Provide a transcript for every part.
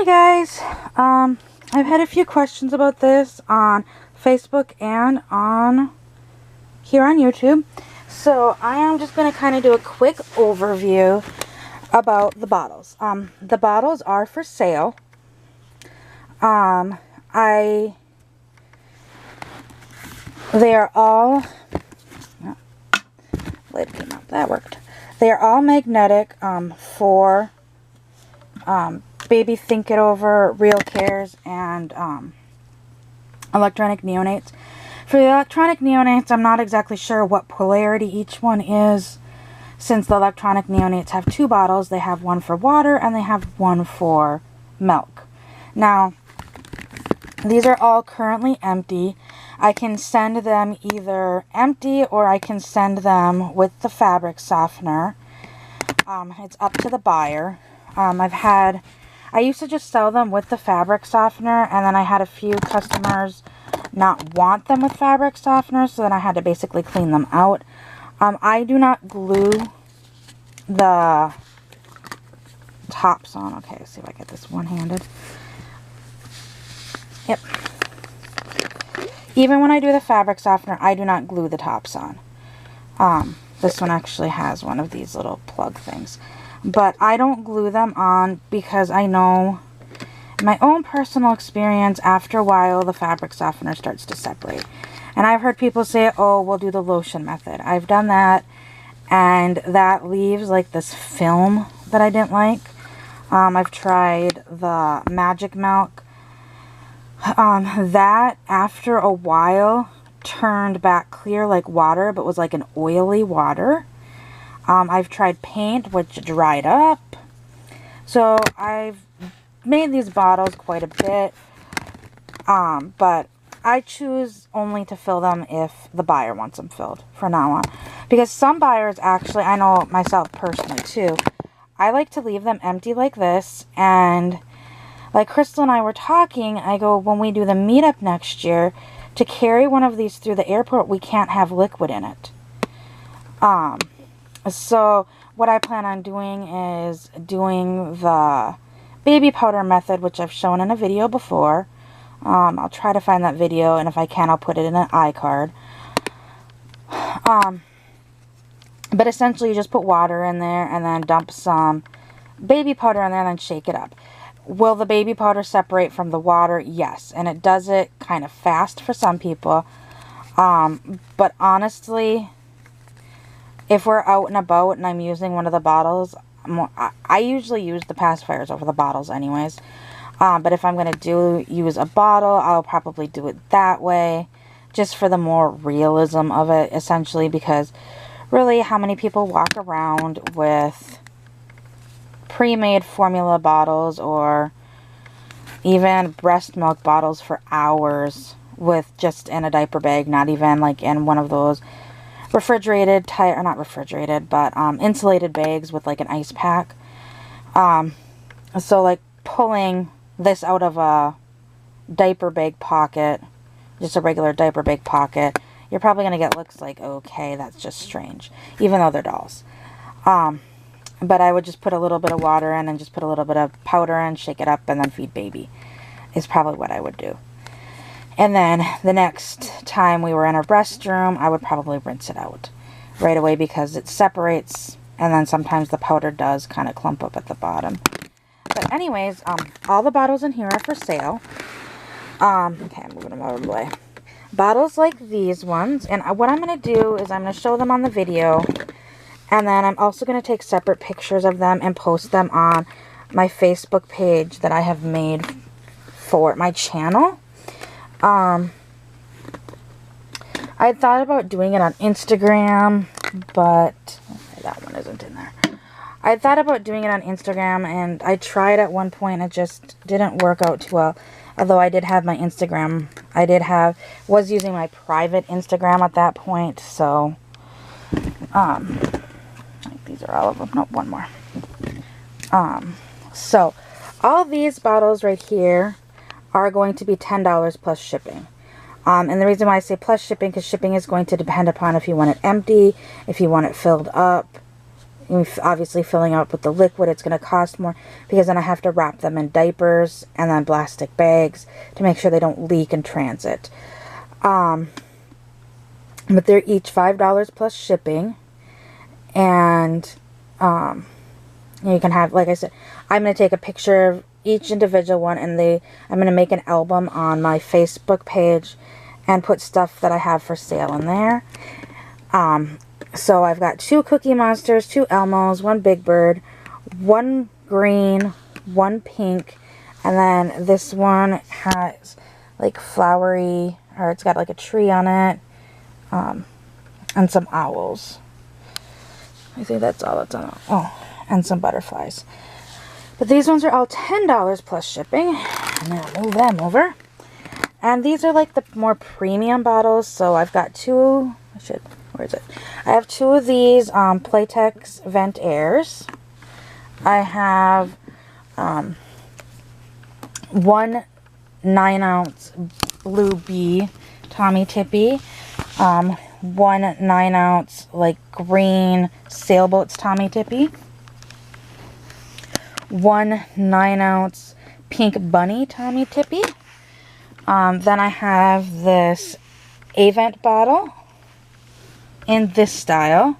Hi guys, I've had a few questions about this on Facebook and here on YouTube. So I am just going to kind of do a quick overview about the bottles. The bottles are for sale. They are all, lid came up, that worked. They are all magnetic for Baby Think It Over, RealCares, and electronic neonates. For the electronic neonates, I'm not exactly sure what polarity each one is. Since the electronic neonates have two bottles, they have one for water and they have one for milk. Now, these are all currently empty. I can send them either empty or I can send them with the fabric softener. It's up to the buyer. I used to just sell them with the fabric softener, and then I had a few customers not want them with fabric softener, so then I had to basically clean them out. I do not glue the tops on. Okay, let's see if I get this one-handed. Yep. Even when I do the fabric softener, I do not glue the tops on. This one actually has one of these little plug things. But I don't glue them on because I know, in my own personal experience, after a while the fabric softener starts to separate. And I've heard people say, oh, we'll do the lotion method. I've done that, and that leaves like this film that I didn't like. I've tried the magic milk. That, after a while, turned back clear like water, but was like an oily water. I've tried paint, which dried up. So I've made these bottles quite a bit. But I choose only to fill them if the buyer wants them filled from now on. Because some buyers actually, I know myself personally too, I like to leave them empty like this. And like Crystal and I were talking, I go, when we do the meetup next year, to carry one of these through the airport, we can't have liquid in it. So what I plan on doing is doing the baby powder method, which I've shown in a video before. I'll try to find that video, and if I can, I'll put it in an iCard. But essentially, you just put water in there and then dump some baby powder in there and then shake it up. Will the baby powder separate from the water? Yes, and it does it kind of fast for some people. But honestly, if we're out and about and I'm using one of the bottles, I usually use the pacifiers over the bottles anyways. But if I'm going to use a bottle, I'll probably do it that way. Just for the more realism of it, essentially. Because really, how many people walk around with pre-made formula bottles or even breast milk bottles for hours with just in a diaper bag, not even like in one of those refrigerated, or not refrigerated, but insulated bags with like an ice pack. So like pulling this out of a diaper bag pocket, just a regular diaper bag pocket, you're probably going to get looks like, okay, that's just strange, even though they're dolls. But I would just put a little bit of water in and just put a little bit of powder in, shake it up, and then feed baby, is probably what I would do. And then the next time we were in our restroom, I would probably rinse it out right away because it separates, and then sometimes the powder does kind of clump up at the bottom. But anyways, all the bottles in here are for sale. Okay, I'm moving them out of the way. Bottles like these ones, and what I'm going to do is I'm going to show them on the video, and then I'm also going to take separate pictures of them and post them on my Facebook page that I have made for my channel. I thought about doing it on Instagram, but okay, that one isn't in there. I thought about doing it on Instagram, and I tried at one point, and it just didn't work out too well. Although I did have my Instagram, was using my private Instagram at that point, so, these are all of them. Nope, one more. So, all these bottles right here are going to be $10 plus shipping. And the reason why I say plus shipping, because shipping is going to depend upon if you want it empty, if you want it filled up, Obviously filling up with the liquid, it's going to cost more because then I have to wrap them in diapers and then plastic bags to make sure they don't leak in transit. But they're each $5 plus shipping. And you can have, like I said, I'm going to take a picture of each individual one, and I'm going to make an album on my Facebook page and put stuff that I have for sale in there. So I've got 2 Cookie Monsters, 2 Elmos, 1 Big Bird, 1 green, 1 pink, and then this one has like flowery, or it's got like a tree on it, and some owls. I think that's all that's on it. Oh, and some butterflies. But these ones are all $10 plus shipping. I'm going to move them over. And these are like the more premium bottles. So I've got 2, where is it? I have 2 of these Playtex Vent Airs. I have 1 9-ounce Blue Bee Tommy Tippy. 1 9-ounce like green Sailboats Tommy Tippy. 1 9-ounce Pink Bunny Tommy Tippy. Then I have this Avent bottle in this style.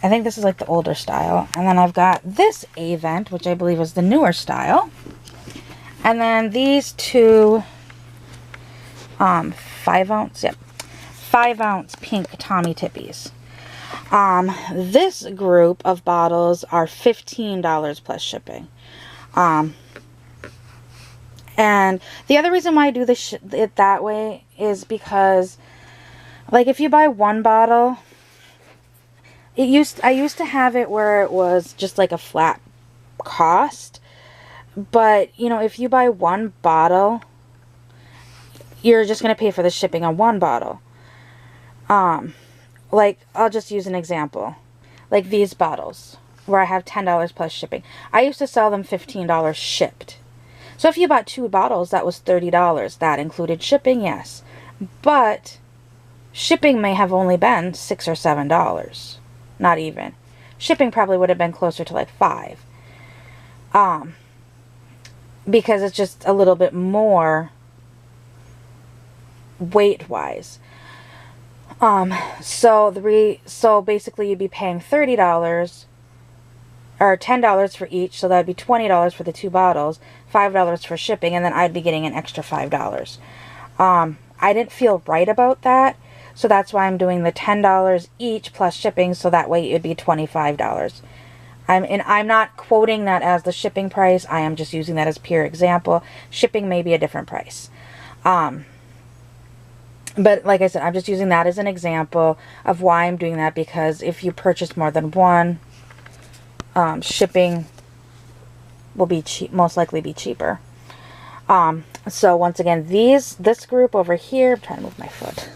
I think this is like the older style. And then I've got this Avent, which I believe is the newer style. And then these 2 5-ounce, yep, 5-ounce pink Tommy Tippies. This group of bottles are $15 plus shipping. And the other reason why I do it that way is because, like, if you buy 1 bottle, I used to have it where it was just like a flat cost. But, you know, if you buy 1 bottle, you're just going to pay for the shipping on 1 bottle. Like, I'll just use an example. Like these bottles, where I have $10 plus shipping. I used to sell them $15 shipped. So if you bought 2 bottles, that was $30. That included shipping, yes. But shipping may have only been $6 or $7. Not even. Shipping probably would have been closer to like $5. Because it's just a little bit more weight-wise. So basically you'd be paying $30 or $10 for each, so that'd be $20 for the 2 bottles, $5 for shipping, and then I'd be getting an extra $5. I didn't feel right about that, so that's why I'm doing the $10 each plus shipping, so that way it'd be $25. I'm not quoting that as the shipping price. I am just using that as pure example. Shipping may be a different price. But like I said, I'm just using that as an example of why I'm doing that, because if you purchase more than 1, shipping will be most likely be cheaper. So once again, this group over here, I'm trying to move my foot.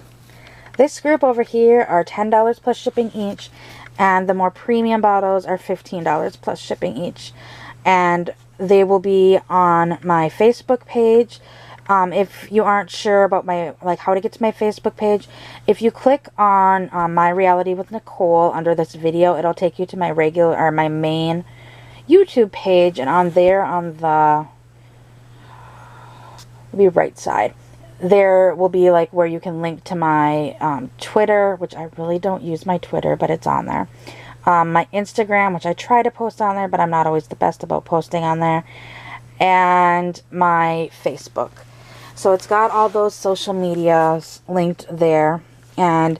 This group over here are $10 plus shipping each, and the more premium bottles are $15 plus shipping each. And they will be on my Facebook page. If you aren't sure about how to get to my Facebook page, if you click on My Reality with Nicole under this video, it'll take you to my my main YouTube page, and on there, on the right side, there will be like where you can link to my Twitter, which I really don't use my Twitter, but it's on there. My Instagram, which I try to post on there, but I'm not always the best about posting on there, and my Facebook. So it's got all those social medias linked there. And,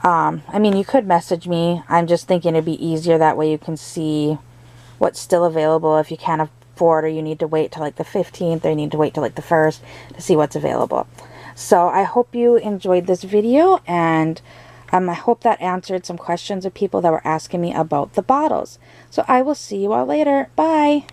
I mean, you could message me. I'm just thinking it'd be easier. That way you can see what's still available if you can't afford, or you need to wait till like the 15th, or you need to wait till like the 1st to see what's available. So I hope you enjoyed this video, and I hope that answered some questions of people that were asking me about the bottles. So I will see you all later. Bye!